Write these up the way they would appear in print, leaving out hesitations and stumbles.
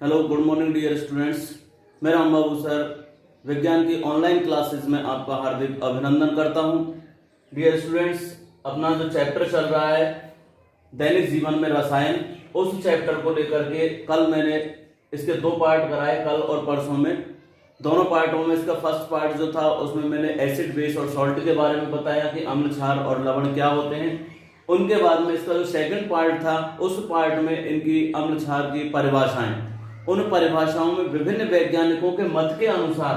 Hello, good morning dear students. मैं राम बाबू sir विज्ञान की ऑनलाइन क्लासेस में आपका हार्दिक अभिनंदन करता हूं। डियर स्टूडेंट्स, अपना जो चैप्टर चल रहा है दैनिक जीवन में रसायन, उस चैप्टर को लेकर के कल मैंने इसके 2 पार्ट कराए, कल और परसों में। दोनों पार्टों में इसका फर्स्ट पार्ट जो था उसमें मैंने एसिड, बेस और सॉल्ट के बारे में बताया कि अम्ल, क्षार और लवण क्या होते हैं। उनके बाद में इसका जो सेकंड पार्ट था, उस पार्ट में इनकी अम्ल, क्षार की परिभाषाएं, उन परिभाषाओं में विभिन्न वैज्ञानिकों के मत के अनुसार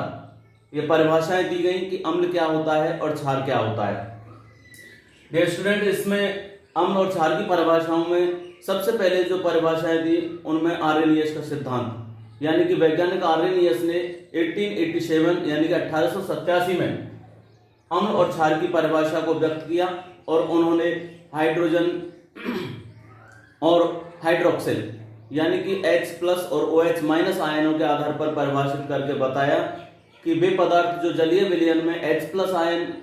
ये परिभाषाएं दी गई कि अम्ल क्या होता है और क्षार क्या होता है। डियर स्टूडेंट, इसमें अम्ल और क्षार की परिभाषाओं में सबसे पहले जो परिभाषाएं दी उनमें आर्रेनियस का सिद्धांत, यानी कि वैज्ञानिक आर्रेनियस ने 1887 यानी कि 1887 में अम्ल और क्षार की परिभाषा को व्यक्त किया और उन्होंने हाइड्रोजन और हाइड्रोक्सिल यानी कि H+ और OH- आयनों के आधार पर परिभाषित करके बताया कि वे पदार्थ जो जलीय विलयन में H+ आयन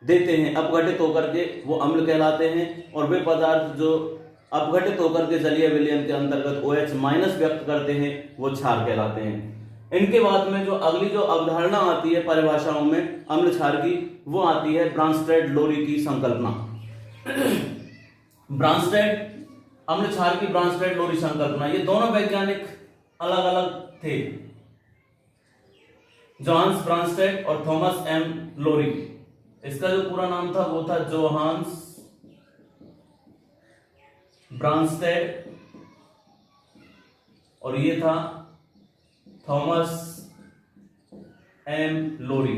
देते हैं अपघटित होकर के, वो अम्ल कहलाते हैं, और वे पदार्थ जो अपघटित होकर के जलीय विलयन के अंतर्गत OH- व्यक्त करते हैं वो क्षार कहलाते हैं। इनके बाद में जो अगली जो अवधारणा आती है परिभाषाओं में अम्ल क्षार की, वो आती है ब्रांस्टेड-लोरी की संकल्पना। ब्रांस्टेड अम्ल क्षार की ब्रांस्टेड-लोरी संकल्पना, ये दोनों वैज्ञानिक अलग अलग थे, जोहान्स ब्रांस्टेड और थॉमस एम लोरी। इसका जो पूरा नाम था वो था जोहान्स ब्रांस्टेड और ये था थॉमस एम लोरी।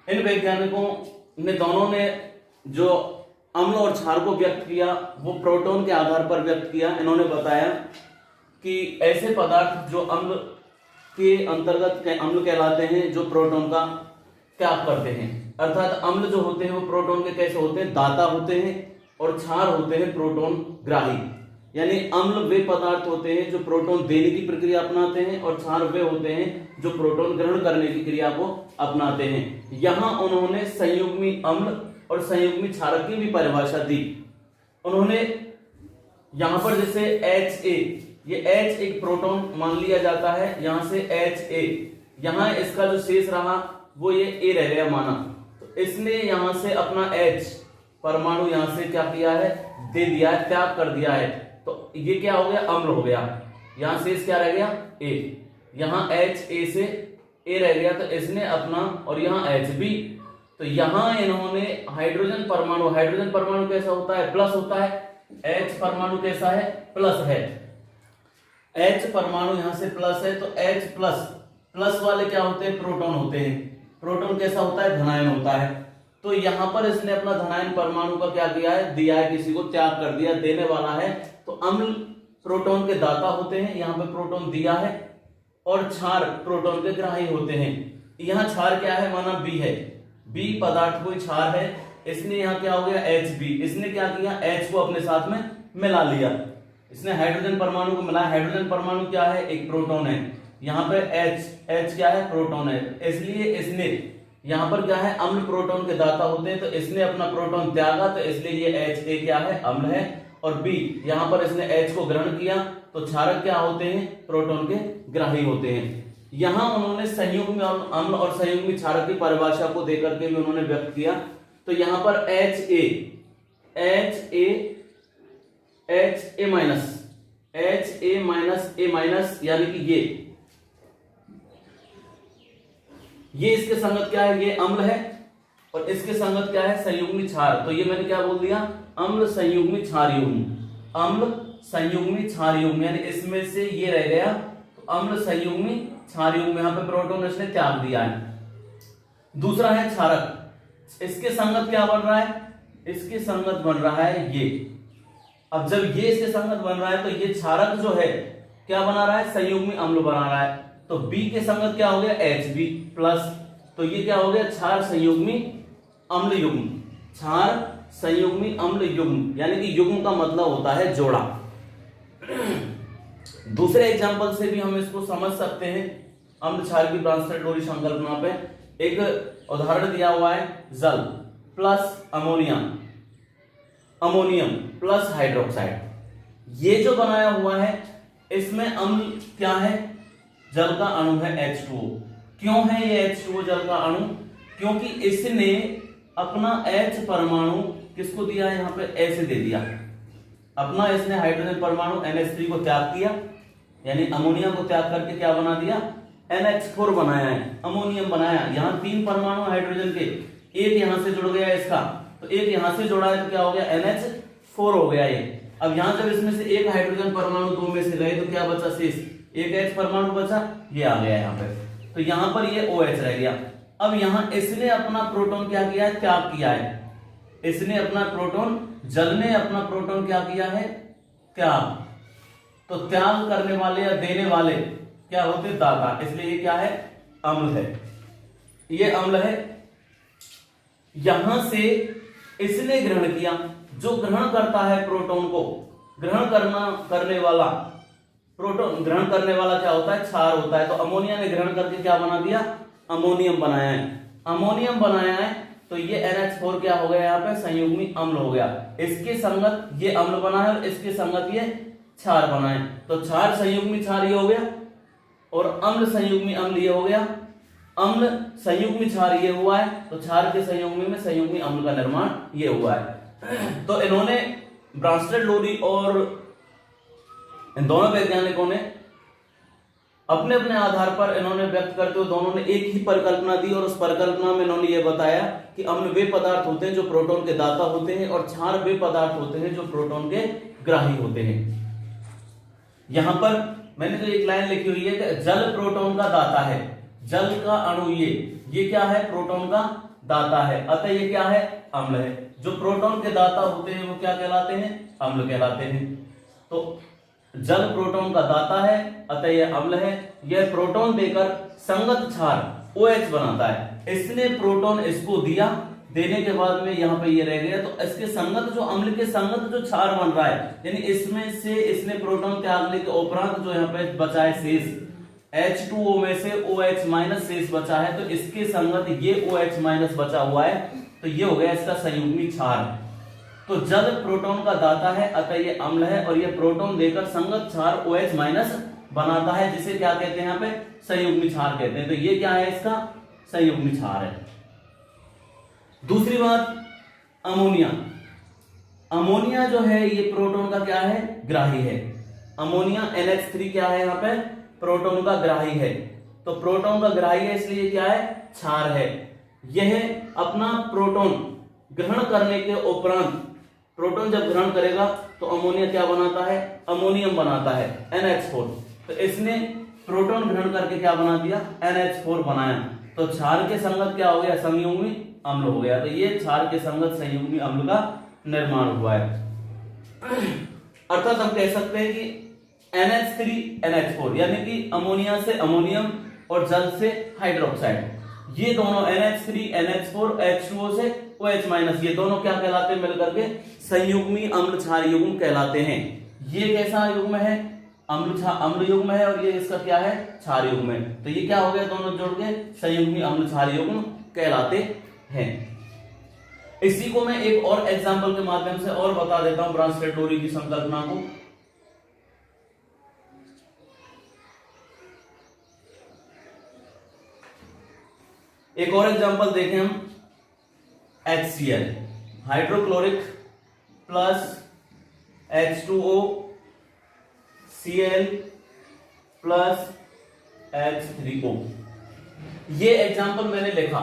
इन वैज्ञानिकों ने दोनों ने जो अम्ल और क्षार को व्यक्त किया वो प्रोटॉन के आधार पर व्यक्त किया। इन्होंने बताया कि ऐसे पदार्थ जो अम्ल के अंतर्गत अम्ल कहलाते हैं जो प्रोटॉन का त्याग करते हैं, अर्थात अम्ल जो होते हैं वो प्रोटॉन के कैसे होते हैं, दाता होते हैं, और क्षार होते हैं प्रोटॉन ग्राही। यानी अम्ल वे पदार्थ होते हैं जो प्रोटॉन देने की प्रक्रिया अपनाते हैं और क्षार वे होते हैं जो प्रोटॉन ग्रहण करने की क्रिया को अपनाते हैं। यहां उन्होंने संयुग्मी अम्ल और संयुग्मी क्षारक की भी परिभाषा दी। उन्होंने यहां पर जैसे HA, ये H एक प्रोटॉन मान लिया जाता है, यहां से HA, यहां इसका जो शेष रहा वो ये A रह गया माना, तो इसने यहां से अपना H परमाणु यहां से क्या किया है, दे दिया है, त्याग कर दिया है, तो ये क्या हो गया, अम्ल हो गया। यहां शेष क्या रह गया, A, यहां HA से A रह गया, तो इसने अपना, और यहां HB, तो यहां इन्होंने हाइड्रोजन परमाणु कैसा होता है, प्लस होता है। H परमाणु कैसा है, प्लस है। H परमाणु यहां से प्लस है, तो H+ वाले क्या होते हैं, प्रोटॉन होते हैं। प्रोटॉन कैसा होता है, धनायन होता है। तो यहां पर इसने अपना धनायन परमाणु का क्या किया है, दिया है, किसी को त्याग कर दिया, देने वाला है। तो अम्ल प्रोटॉन के दाता होते हैं, यहां पे प्रोटॉन दिया है, और क्षार प्रोटॉन के ग्राही होते हैं। यहां क्षार क्या है, माना B है, B पदार्थ कोई क्षार है, इसने यहां क्या हो गया, HB, इसने क्या किया, H को अपने साथ में मिला लिया, इसने हाइड्रोजन परमाणु को मिलाया। हाइड्रोजन परमाणु क्या है, एक प्रोटॉन है, यहां पे H क्या है, प्रोटॉन है, इसलिए इसने यहां पर क्या है, अम्ल प्रोटॉन के दाता होते हैं, तो इसने अपना प्रोटॉन त्यागा, तो इसलिए ये HA क्या है, अम्ल है, और B यहां पर इसने H को ग्रहण किया, तो क्षारक क्या होते हैं, प्रोटॉन के ग्राही होते हैं। यहां उन्होंने संयुग्मी अम्ल और संयुग्मी क्षारक की परिभाषा को देकर के भी उन्होंने व्यक्त किया। तो यहां पर HA- यानी कि ये इसके संगत क्या है, ये अम्ल है, और इसके संगत क्या है, संयुग्मी क्षार। तो ये मैंने क्या बोल दिया, अम्ल संयुग्मी क्षार युग्म, अम्ल संयुग्मी क्षार युग्म, यानी इसमें से ये रह गया, तो अम्ल संयुग्मी क्षार युग्म, यहां पे प्रोटॉन इसने त्याग दिया है। दूसरा है क्षारक, इसके संगत क्या बन रहा है, इसके संगत बन रहा है ये। अब जब ये इसके संगत बन रहा है तो ये क्षारक जो है क्या बना रहा है, संयुग्मी अम्ल बना रहा है, तो B के संगत क्या हो गया, HB+, तो ये क्या हो गया, क्षार संयुग्मी अम्ल युग्म, क्षार संयुग्मी अम्ल युग्म, यानी कि युग्म का मतलब होता है जोड़ा। दूसरे एग्जांपल से भी हम इसको समझ सकते हैं अम्ल क्षार की ब्रांस्टेड-लोरी संकल्पना पे। एक उदाहरण दिया हुआ है, जल plus ammonia. Ammonium plus hydroxide, ये जो बनाया हुआ है इसमें अम्ल क्या है, जल का अणु है H2O। क्यों है ये H2O जल का अणु, क्योंकि इसने अपना H परमाणु किसको दिया है, यहां पे ऐसे दे दिया, अपना इसने हाइड्रोजन परमाणु NH3 को त्याग किया, यानी अमोनिया को त्याग करके क्या बना दिया, NH4 बनाया है, अमोनियम बनाया। यहां 3 परमाणु हाइड्रोजन के, एक यहां से जुड़ गया इसका, तो एक यहां से जुड़ा है तो क्या हो गया, NH4 हो गया ये। अब यहां जब इसमें से एक हाइड्रोजन परमाणु 2 में से गए तो क्या बचा शेष, एक H परमाणु बचा, ये आ गया यहाँ पे, तो यहां पर ये OH रह गया। अब यहां इसने अपना प्रोटॉन क्या किया है, त्याग किया है, इसने अपना प्रोटॉन, जल ने अपना प्रोटॉन क्या किया है, त्याग। तो त्याग करने वाले या देने वाले क्या होते, दाता, इसलिए ये क्या है, अम्ल है, ये अम्ल है। यहां से इसने ग्रहण किया, जो ग्रहण करता है प्रोटॉन को, करने वाला प्रोटॉन ग्रहण करने वाला क्या होता है, क्षार होता है। तो अमोनिया ने ग्रहण करके क्या बना दिया, अमोनियम बनाया है, अमोनियम बनाया है, तो ये NH4 क्या हो गया, यहाँ पे संयुग्मी अम्ल हो गया। इसके संगत ये अम्ल बना है और इसके संगत ये क्षार बना है, तो क्षार संयुग्मी क्षार ये हो गया और अम्ल संयुग्मी अम्ल ये हो गया, अम्ल संयुग्मी क्षार ये हुआ है, तो क्षार के संयुग्मी में संयुग्मी अम्ल का निर्माण ये हुआ है। तो इन्होंने ब्रांस्टेड लोरी और इन दोनों वैज्ञानिकों ने अपने अपने आधार पर इन्होंने व्यक्त करते हुए दोनों ने एक ही परिकल्पना दी, और उस परिकल्पना में इन्होंने ये बताया कि अम्ल वे पदार्थ होते हैं जो प्रोटॉन के दाता होते हैं, और क्षार वे पदार्थ होते हैं जो प्रोटॉन के ग्राही होते हैं। यहां पर मैंने जो एक लाइन लिखी हुई है कि जल प्रोटॉन का दाता है, जल का अणु ये क्या है, प्रोटॉन का दाता है, अतः ये क्या है, अम्ल है। जो प्रोटॉन के दाता होते हैं वो क्या कहलाते हैं, अम्ल कहलाते हैं। तो जल प्रोटॉन का दाता है, अतः यह अम्ल है। यह प्रोटॉन देकर संगत क्षार OH बनाता है, इसने प्रोटॉन इसको दिया, देने के बाद में यहाँ पे ये रह गया, तो इसके संगत जो अम्ल के संगत जो क्षार बन रहा है, यानी इसमें से इसने प्रोटॉन त्यागने के उपरांत जो यहाँ पे बचा है शेष, H2O में से OH माइनस शेष बचा है, तो इसके संगत ये OH माइनस बचा हुआ है, तो ये हो गया इसका संयुग्मी क्षार। तो जल प्रोटॉन का दाता है, अतः ये अम्ल है, और ये प्रोटॉन देकर संगत क्षार OH माइनस बनाता है, जिसे क्या कहते हैं यहाँ पे, संयुग्मी क्षार कहते हैं। तो ये क्या है, इसका संयुग्मी क्षार है। दूसरी बात, अमोनिया। अमोनिया जो है ये प्रोटॉन का क्या है, ग्राही है। अमोनिया NH3 क्या है, यहाँ पे प्रोटॉन का ग्राही है, तो प्रोटॉन का ग्राही है, इसलिए क्या है, क्षार है। यह अपना प्रोटॉन ग्रहण करने के उपरांत, प्रोटॉन जब ग्रहण करेगा तो अमोनिया क्या बनाता है, अमोनियम बनाता है, NH4। तो इसने प्रोटॉन ग्रहण करके क्या बना दिया, NH4 बनाया, तो क्षार के संगत क्या हो गया, संयुग्मी अम्ल हो गया। तो ये क्षार के संगत संयुग्मी अम्ल का निर्माण हुआ है। अर्थात हम कह सकते हैं कि NH3 NH4 यानी कि अमोनिया से अमोनियम और जल से हाइड्रोक्साइड, ये दोनों NH3 NH4 H2O से OH माइनस, ये दोनों क्या कहलाते हैं, मिलकर के संयुग्मी अम्ल क्षार युग्म कहलाते हैं। ये कैसा युग्म है, अम्ल युग्म है, और ये इसका क्या है, क्षार युग्म है। तो ये क्या हो गया, दोनों जोड़ के संयुग्मी अम्ल क्षार युग्म कहलाते हैं। इसी को मैं एक और एग्जाम्पल के माध्यम से और बता देता हूं, ब्रांस्टेड लोरी की संकल्पना को। एक और एग्जांपल देखें हम, HCl hydrochloric plus H2O Cl plus H3O, ये एग्जांपल मैंने लिखा।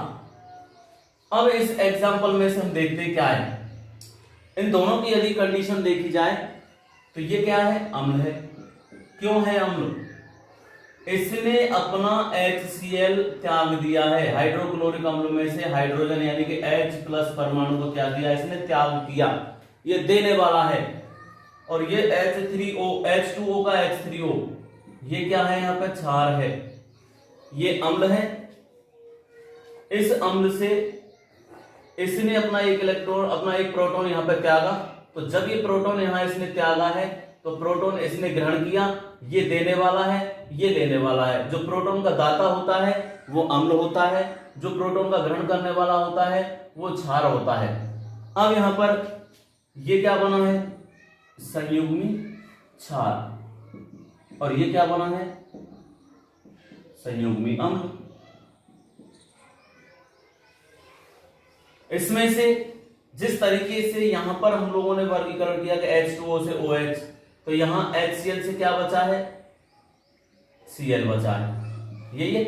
अब इस एग्जांपल में से हम देखते क्या है, इन दोनों की यदि कंडीशन देखी जाए तो ये क्या है, अम्ल है। क्यों है अम्ल, इसने अपना HCl त्याग दिया है, हाइड्रोक्लोरिक अम्ल में से हाइड्रोजन यानी कि H प्लस परमाणु को क्या दिया, इसने त्याग किया, ये देने वाला है। और ये H3O H2O का H3O, ये क्या है, यहाँ पे क्षार है, ये अम्ल है। इस अम्ल से इसने अपना एक इलेक्ट्रॉन, अपना एक प्रोटॉन यहाँ पे त्यागा, तो जब ये प्रोटॉन यहाँ इसने त्यागा है तो प्रोटॉन इसने ग्रहण किया, ये देने वाला है, ये लेने वाला है। जो प्रोटॉन का दाता होता है वो अम्ल होता है, जो प्रोटॉन का ग्रहण करने वाला होता है वो क्षार होता है। अब यहाँ पर ये क्या बना है, संयुग्मी क्षार, और ये क्या बना है, संयुग्मी अम्ल। इसमें से जिस तरीके से यहां पर हम लोगों ने वर्गीकरण किया कि H2O से OH, तो यहां HCl से क्या बचा है, Cl बचा है। ये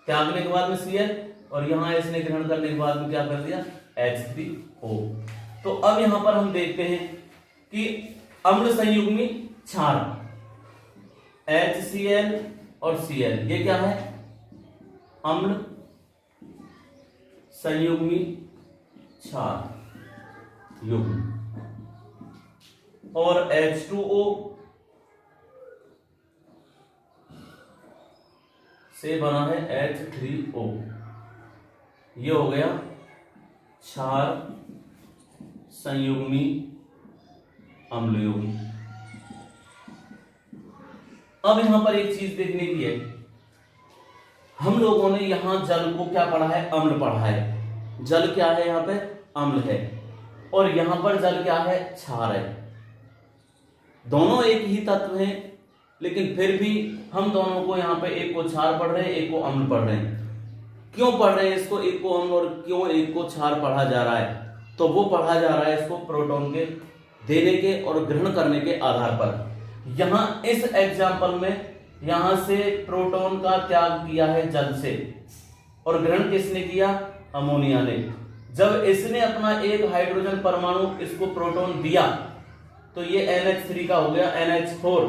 त्यागने के बाद में Cl, और यहां इसने ग्रहण करने के बाद में क्या कर दिया, H3O। तो अब यहां पर हम देखते हैं कि अम्ल संयुग्मी क्षार HCl और Cl, ये क्या है, अम्ल संयुग्मी क्षार युग्म, और H2O से बना है H3O, ये हो गया क्षार संयुग्मी अम्ल युग्म। अब यहां पर एक चीज देखने की है, हम लोगों ने यहां जल को क्या पढ़ा है, अम्ल पढ़ा है। जल क्या है, यहां पे अम्ल है, और यहां पर जल क्या है, क्षार है। दोनों एक ही तत्व हैं, लेकिन फिर भी हम दोनों को यहां पे एक को क्षार पढ़ रहे हैं, एक को अम्ल पढ़ रहे हैं। क्यों पढ़ रहे हैं इसको एक को अम्ल और क्यों एक को क्षार पढ़ा जा रहा है, तो वो पढ़ा जा रहा है इसको प्रोटॉन के देने के और ग्रहण करने के आधार पर। यहां इस एग्जाम्पल में यहां से प्रोटॉन का त्याग किया है जल से, और ग्रहण किसने किया, अमोनिया ने। जब इसने अपना एक हाइड्रोजन परमाणु इसको प्रोटॉन दिया, तो ये NH3 का हो गया NH4,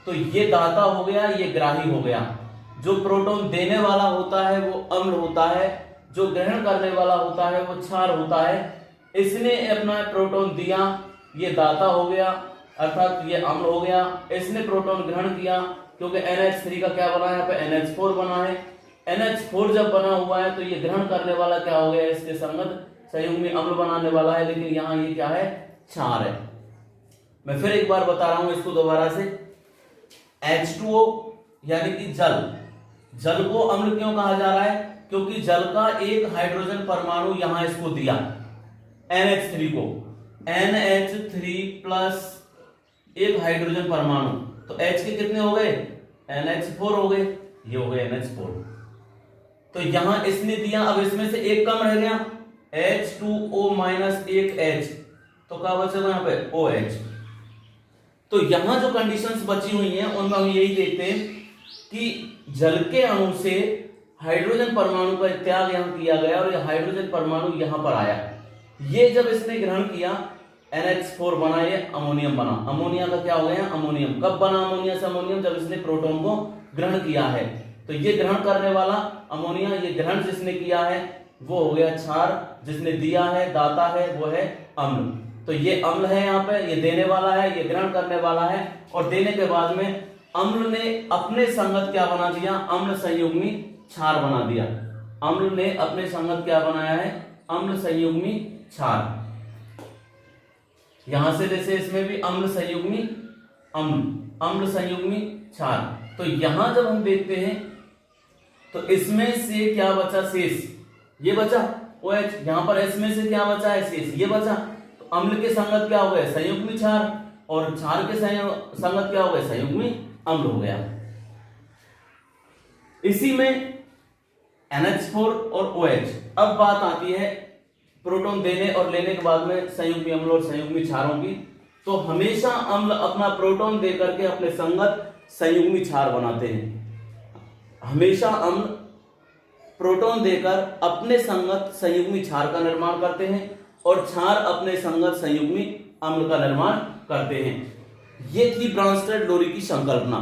तो ये दाता हो गया, ये ग्राही हो गया। जो प्रोटॉन देने वाला होता है वो अम्ल होता है, जो ग्रहण करने वाला होता है वो क्षार होता है। इसने अपना प्रोटॉन दिया, ये दाता हो गया, अर्थात ये अम्ल हो गया। इसने प्रोटॉन ग्रहण किया, क्योंकि NH3 का क्या बना है, यहाँ पे NH4 बना है। NH4 जब बना हुआ है तो ये ग्रहण करने वाला क्या हो गया, इसके संगत संयुग्मी अम्ल बनाने वाला है, लेकिन यहाँ ये क्या है, क्षार है। मैं फिर एक बार बता रहा हूं इसको दोबारा से। H2O यानी कि जल को अम्ल क्यों कहा जा रहा है, क्योंकि जल का एक हाइड्रोजन परमाणु यहां इसको दिया NH3 को, NH3 प्लस एक हाइड्रोजन परमाणु, तो H के कितने हो गए, NH4 हो गए, ये हो गए NH4। तो यहां इसने दिया, अब इसमें से एक कम रह गया, H2O माइनस एक H, तो क्या बचेगा यहाँ पे OH। तो यहां जो कंडीशंस बची हुई हैं उनमें हम यही देखते हैं कि जल के अणु से हाइड्रोजन परमाणु का त्याग यहां किया गया, और ये हाइड्रोजन परमाणु यहां पर आया। ये जब इसने ग्रहण किया, NH4 बना, ये अमोनियम बना। अमोनिया का क्या हो गया, अमोनियम। कब बना अमोनिया से अमोनियम, जब इसने प्रोटॉन को ग्रहण किया है। तो ये ग्रहण करने वाला अमोनिया, ये ग्रहण जिसने किया है वो हो गया क्षार, जिसने दिया है दाता है वो है अम्ल। तो ये अम्ल है, यहाँ पे ये देने वाला है, ये ग्रहण करने वाला है, और देने के बाद में अम्ल ने अपने संगत क्या बना दिया, अम्ल संयुग्मी क्षार बना दिया। अम्ल ने अपने संगत क्या बनाया है, अम्ल संयुग्मी क्षार। यहां से जैसे इसमें भी अम्ल संयुग्मी अम्ल संयुग्मी क्षार। तो यहां जब हम देखते हैं तो इसमें से क्या बचा, शेष ये बचा OH, यहां पर इसमें से क्या बचा है, शेष ये बचा। तो अम्ल के संगत क्या हो गए, संयुग्मी क्षार, और क्षार के संगत क्या हो गए, संयुग्मी अम्ल हो गया। इसी में NH4 और OH। अब बात आती है प्रोटॉन देने और लेने के बाद में संयुग्मी अम्ल और संयुग्मी क्षारों की। तो हमेशा अम्ल अपना प्रोटॉन देकर के अपने संगत संयुग्मी क्षार बनाते हैं। हमेशा अम्ल प्रोटॉन देकर अपने संगत संयुग्मी क्षार का निर्माण करते हैं, और क्षार अपने संगत संयुग्मी अम्ल का निर्माण करते हैं। ये थी ब्रांस्टेड-लोरी की संकल्पना।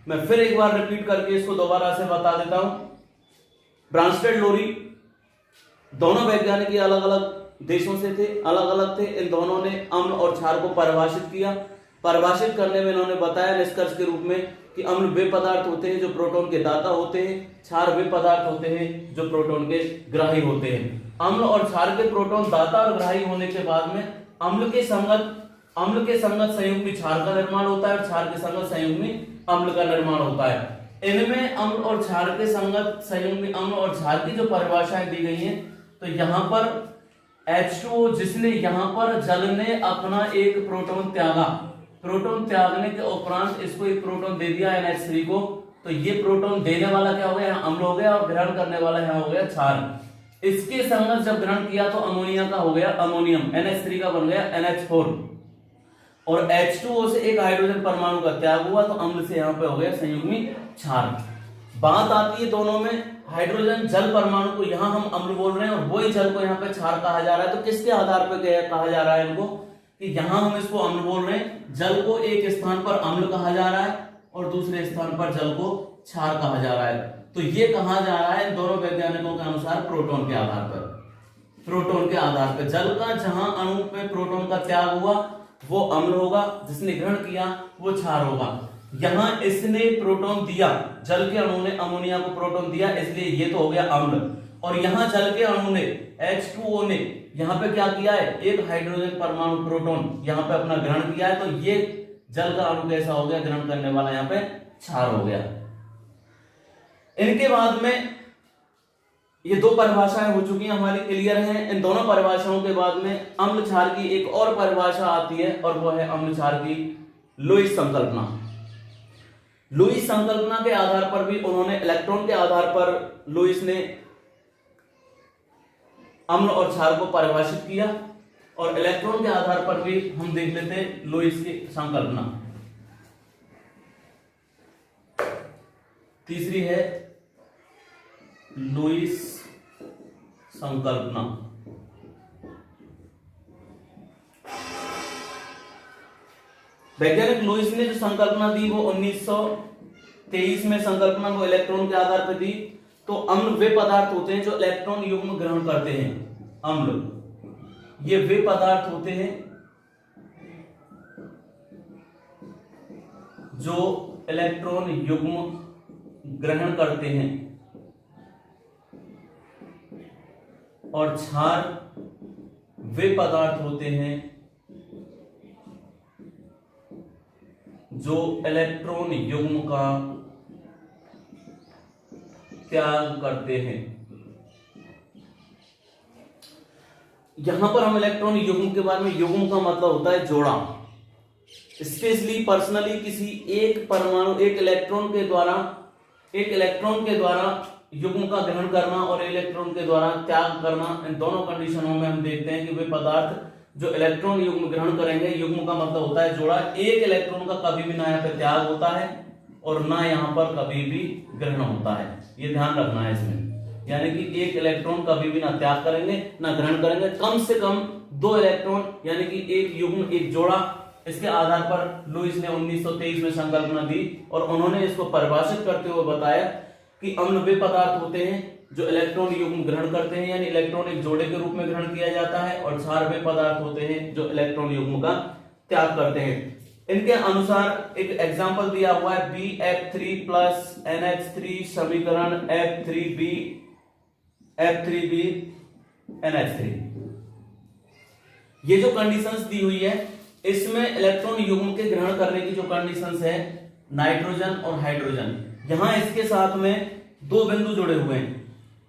मैं फिर एक बार रिपीट करके इसको दोबारा से बता देता हूं। ब्रांस्टेड-लोरी दोनों वैज्ञानिक अलग अलग देशों से थे, अलग अलग थे। इन दोनों ने अम्ल और क्षार को परिभाषित किया। परिभाषित करने में इन्होंने बताया निष्कर्ष के रूप में कि अम्ल वे पदार्थ होते हैं जो प्रोटॉन के दाता होते हैं, क्षार वे पदार्थ होते हैं जो प्रोटॉन के ग्राही होते हैं। अम्ल और क्षार के प्रोटॉन दाता और ग्राही होने के बाद में अम्ल के संगत संयुग्मी क्षार का निर्माण होता है, और क्षार के संगत संयुग्मी अम्ल का निर्माण होता है। इनमें अम्ल और क्षार के संगत संयुग्मी अम्ल और क्षार की जो परिभाषाएं दी गई हैं, तो यहां पर H2O जिसने यहां पर जल ने अपना एक प्रोटॉन त्यागा, प्रोटॉन त्यागने के उपरांत इसको एक प्रोटॉन दे दिया NH3 को, तो ये प्रोटॉन देने वाला क्या हो गया, अम्ल हो गया, और ग्रहण करने वाला यहाँ हो गया क्षार। इसके संगत जब ग्रहण किया तो अमोनिया का हो गया अमोनियम, NH3 का बन गया NH4, और H2O से एक हाइड्रोजन परमाणु का त्याग हुआ तो अम्ल से यहाँ पे हो गया संयुग्मी क्षार। बात आती है दोनों में, हाइड्रोजन जल परमाणु को यहाँ हम अम्ल बोल रहे हैं और वही जल को यहाँ पे क्षार कहा जा रहा है। तो किसके आधार पर कहा जा रहा है इनको, कि यहाँ हम इसको अम्ल बोल रहे हैं, जल को एक स्थान पर अम्ल कहा जा रहा है और दूसरे स्थान पर जल को क्षार कहा जा रहा है। तो ये कहा जा रहा है दोनों वैज्ञानिकों के अनुसार प्रोटॉन के आधार पर, प्रोटॉन के आधार पर जल का जहां अणु में प्रोटॉन का त्याग हुआ वो अम्ल होगा, जिसने ग्रहण किया वो क्षार होगा। यहां इसने प्रोटॉन दिया, जल के अणु ने अमोनिया को प्रोटॉन दिया, इसलिए ये तो हो गया अम्ल, और यहां जल के अणु ने H2O ने यहां पे क्या किया है, एक हाइड्रोजन परमाणु प्रोटॉन यहां पे अपना ग्रहण किया है, तो ये जल का अणु कैसा हो गया, ग्रहण करने वाला यहां पे क्षार हो गया। इनके बाद में ये दो परिभाषाएं हो चुकी हैं हमारी, क्लियर हैं। इन दोनों परिभाषाओं के बाद में अम्ल क्षार की एक और परिभाषा आती है और वो है अम्ल क्षार की लुईस संकल्पना। लुईस संकल्पना के आधार पर भी उन्होंने, इलेक्ट्रॉन के आधार पर लुईस ने अम्ल और क्षार को परिभाषित किया, और इलेक्ट्रॉन के आधार पर भी हम देख लेते हैं लुईस की संकल्पना। तीसरी है लुईस संकल्पना। वैज्ञानिक लुईस ने जो संकल्पना दी वो 1923 में संकल्पना को इलेक्ट्रॉन के आधार पर दी। तो अम्ल वे पदार्थ होते हैं जो इलेक्ट्रॉन युग्म ग्रहण करते हैं। अम्ल ये वे पदार्थ होते हैं जो इलेक्ट्रॉन युग्म ग्रहण करते हैं, और क्षार वे पदार्थ होते हैं जो इलेक्ट्रॉन युग्म का त्याग करते हैं। यहां पर हम इलेक्ट्रॉन युग्म के बारे में, युग्म का मतलब होता है जोड़ा, स्पेशली पर्सनली किसी एक परमाणु, एक इलेक्ट्रॉन के द्वारा युग्म का ग्रहण करना और इलेक्ट्रॉन के द्वारा त्याग करना। इन दोनों कंडीशनों में हम देखते हैं कि वे पदार्थ जो इलेक्ट्रॉन युग्म ग्रहण करेंगे, युग्म का मतलब होता है जोड़ा, एक इलेक्ट्रॉन का कभी भी ना यहाँ पे त्याग होता है और ना यहाँ पर कभी भी ग्रहण होता है। ये ध्यान रखना है इसमें, यानी कि एक इलेक्ट्रॉन कभी भी ना त्याग करेंगे ना ग्रहण करेंगे। कम से कम दो इलेक्ट्रॉन, यानी कि एक युग्म एक जोड़ा, इसके आधार पर लुईस ने 1923 में संकल्पना दी और उन्होंने इसको परिभाषित करते हुए बताया कि अम्ल वे पदार्थ होते हैं जो इलेक्ट्रॉन युग्म ग्रहण करते हैं, यानी इलेक्ट्रॉन एक जोड़े के रूप में ग्रहण किया जाता है, और क्षार वे पदार्थ होते हैं जो इलेक्ट्रॉन युग्म का त्याग करते हैं। इनके अनुसार एक एग्जांपल दिया हुआ है BF3 प्लस NH3 समीकरण F3B NH3। ये जो कंडीशंस दी हुई है इसमें इलेक्ट्रॉन युग्म के ग्रहण करने की जो कंडीशंस है, नाइट्रोजन और हाइड्रोजन, यहां इसके साथ में दो बिंदु जुड़े हुए हैं।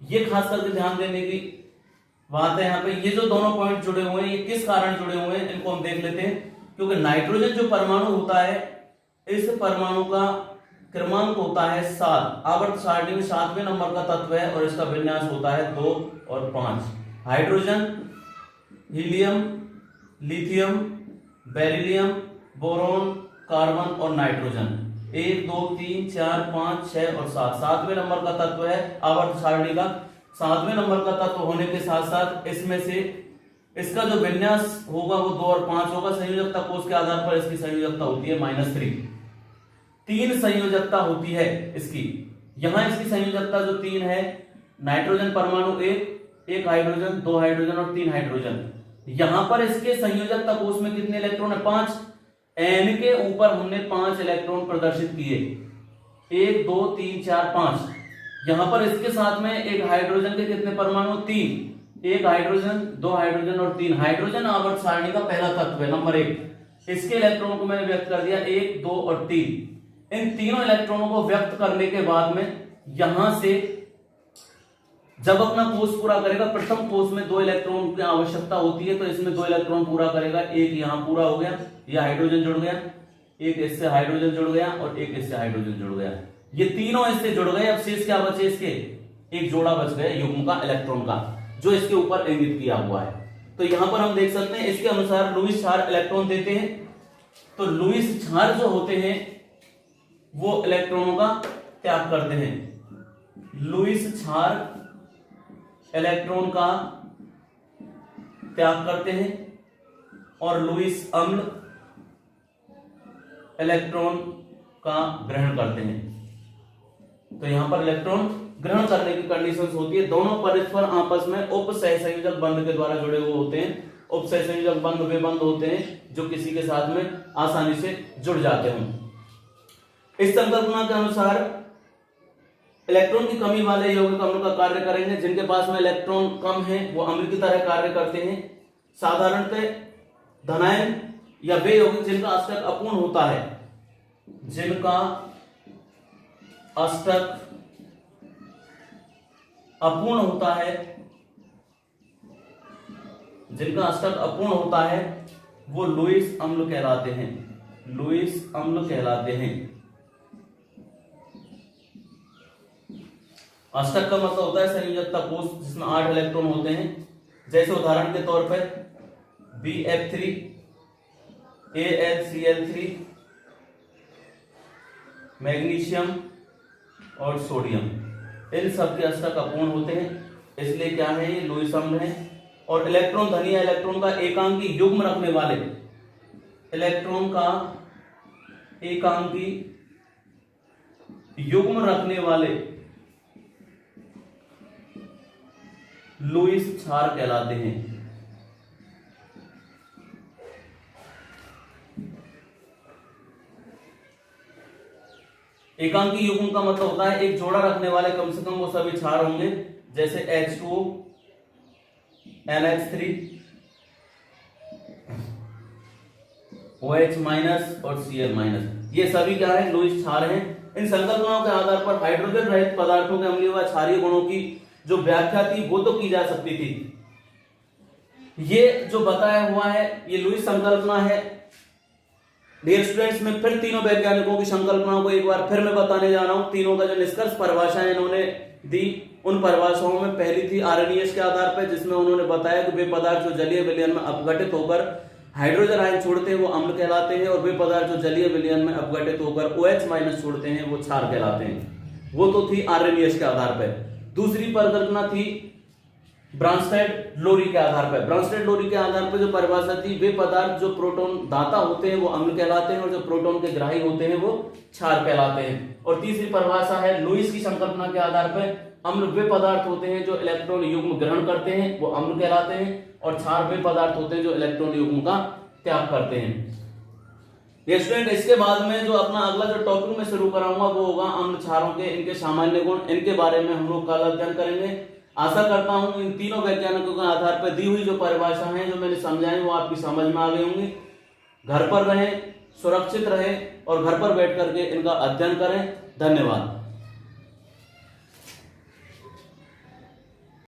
ये खास करके ध्यान देने की बात है। यहाँ पे ये जो दोनों पॉइंट जुड़े हुए हैं, ये किस कारण जुड़े हुए हैं इनको हम देख लेते हैं। क्योंकि नाइट्रोजन जो परमाणु होता है, इस परमाणु का क्रमांक होता है 7, आवर्त सारणी में 7वें नंबर का तत्व है और इसका विन्यास होता है 2 और 5। Hydrogen, helium, lithium, beryllium, boron, carbon और नाइट्रोजन, 1 2 3 4 5 6 और 7, 7वें नंबर का तत्व है आवर्त सारणी का। 7वें नंबर का तत्व होने के साथ साथ इसमें से इसका जो विन्यास होगा वो 2 और 5 होगा। संयोजकता कोष के आधार पर इसकी संयोजकता होती है -3। 3 संयोजकता होती है इसकी। यहां इसकी संयोजकता जो 3 है, नाइट्रोजन परमाणु 1 हाइड्रोजन, 2 हाइड्रोजन और 3 हाइड्रोजन। यहां पर इसके संयोजकता कोष में कितने इलेक्ट्रॉन है? 5। N के ऊपर हमने 5 इलेक्ट्रॉन प्रदर्शित किए, 1 2 3 4 5। यहां पर इसके साथ में एक हाइड्रोजन के कितने परमाणु? 3, 1 हाइड्रोजन, 2 हाइड्रोजन और 3। हाइड्रोजन आवर्त सारणी का पहला तत्व है, नंबर 1। इसके इलेक्ट्रॉनों को मैंने व्यक्त कर दिया 1 2 और 3। इन तीनों इलेक्ट्रॉनों को व्यक्त करने के बाद में यहां से जब अपना कोष पूरा करेगा, प्रथम कोष में 2 इलेक्ट्रॉन की आवश्यकता होती है, तो इसमें 2 इलेक्ट्रॉन पूरा करेगा। एक यहाँ पूरा हो गया, ये हाइड्रोजन जुड़ गया, एक इससे हाइड्रोजन जुड़ गया और एक इससे हाइड्रोजन जुड़ गया, ये तीनों इससे जुड़ गए। अब शेष क्या बचे इसके, एक जोड़ा बच गया युग्म का इलेक्ट्रॉन का, जो इसके ऊपर इंगित किया हुआ है। तो यहां पर हम देख सकते हैं इसके अनुसार लुईस क्षार इलेक्ट्रॉन देते हैं, तो लुईस क्षार जो होते हैं वो इलेक्ट्रॉनों का त्याग करते हैं। लुईस क्षार इलेक्ट्रॉन का त्याग करते हैं और लुईस अम्ल इलेक्ट्रॉन का ग्रहण करते हैं। तो यहां पर इलेक्ट्रॉन ग्रहण करने की कंडीशंस होती है। दोनों परस्पर आपस में उपसहसंयोजक बंध के द्वारा जुड़े हुए होते हैं। उपसहसंयोजक बंध वे बंध होते हैं जो किसी के साथ में आसानी से जुड़ जाते हैं। इस संकल्पना के अनुसार इलेक्ट्रॉन की कमी वाले यौगिक अम्ल का कार्य करेंगे। जिनके पास में इलेक्ट्रॉन कम है वो अम्ल की तरह कार्य करते हैं। साधारणतः धनायन या वे यौगिक जिनका अष्टक अपूर्ण होता है, जिनका अष्टक अपूर्ण होता है, जिनका अष्टक अपूर्ण होता है वो लुईस अम्ल कहलाते हैं। लुईस अम्ल कहलाते हैं। अष्टक का मतलब होता है संयोजकता कोष जिसमें 8 इलेक्ट्रॉन होते हैं। जैसे उदाहरण के तौर पर BF3, AlCl3, मैग्नीशियम और सोडियम, इन सब के अष्टक अपूर्ण होते हैं, इसलिए क्या है ये लुईस अम्ल है। और इलेक्ट्रॉन धनी या इलेक्ट्रॉन का एकांकी युग्म रखने वाले, इलेक्ट्रॉन का एकांकी युग्म रखने वाले लुईस क्षार कहलाते हैं। एकांकी युग्म का मतलब होता है एक जोड़ा रखने वाले कम से कम वो सभी क्षार होंगे। जैसे H2O, NH3, OH- और Cl-, ये सभी क्या है, लुईस क्षार हैं। इन संकल्पनाओं के आधार पर हाइड्रोजन रहित पदार्थों के अम्लीय व क्षारीय गुणों की जो व्याख्या थी वो तो की जा सकती थी। ये जो बताया हुआ है ये लुईस संकल्पना है। डियर स्टूडेंट्स, मैं फिर तीनों वैज्ञानिकों की संकल्पनाओं को एक बार फिर मैं बताने जा रहा हूं। तीनों का जो निष्कर्ष परिभाषा इन्होंने दी, उन परिभाषाओं में पहली थी आरएनएस के आधार पर, जिसमें उन्होंने बताया कि वे पदार्थ जो जलीय विलयन में अपघटित होकर हाइड्रोजन आयन छोड़ते हैं वो अम्ल कहलाते हैं, और वे पदार्थ जो जलीय विलयन में अपघटित होकर OH- छोड़ते हैं वो क्षार कहलाते हैं। वो तो थी आरएनएस के आधार पर। दूसरी परिकल्पना थी ब्रांस्टेड लोरी के आधार पर। ब्रांस्टेड लोरी के आधार पर जो परिभाषा थी, वे पदार्थ जो प्रोटॉन दाता होते हैं वो अम्ल कहलाते हैं और जो प्रोटॉन के ग्राही होते हैं वो क्षार कहलाते हैं। और तीसरी परिभाषा है लुईस की संकल्पना के आधार पर, अम्ल वे पदार्थ होते हैं जो इलेक्ट्रॉन युग्म ग्रहण करते हैं वो अम्ल कहलाते हैं, और क्षार वे पदार्थ होते हैं जो इलेक्ट्रॉन युग्म का त्याग करते हैं। ये स्टूडेंट, इसके बाद में जो अपना अगला जो टॉपिक में शुरू कराऊंगा वो होगा अम्ल क्षारों के इनके सामान्य गुण। इनके बारे में हम लोग कल अध्ययन करेंगे। आशा करता हूं इन तीनों वैज्ञानिकों के आधार पर दी हुई जो परिभाषा है जो मैंने समझाई वो आपकी समझ में आ गई होंगी। घर पर रहें, सुरक्षित रहें और घर पर बैठ करके इनका अध्ययन करें। धन्यवाद।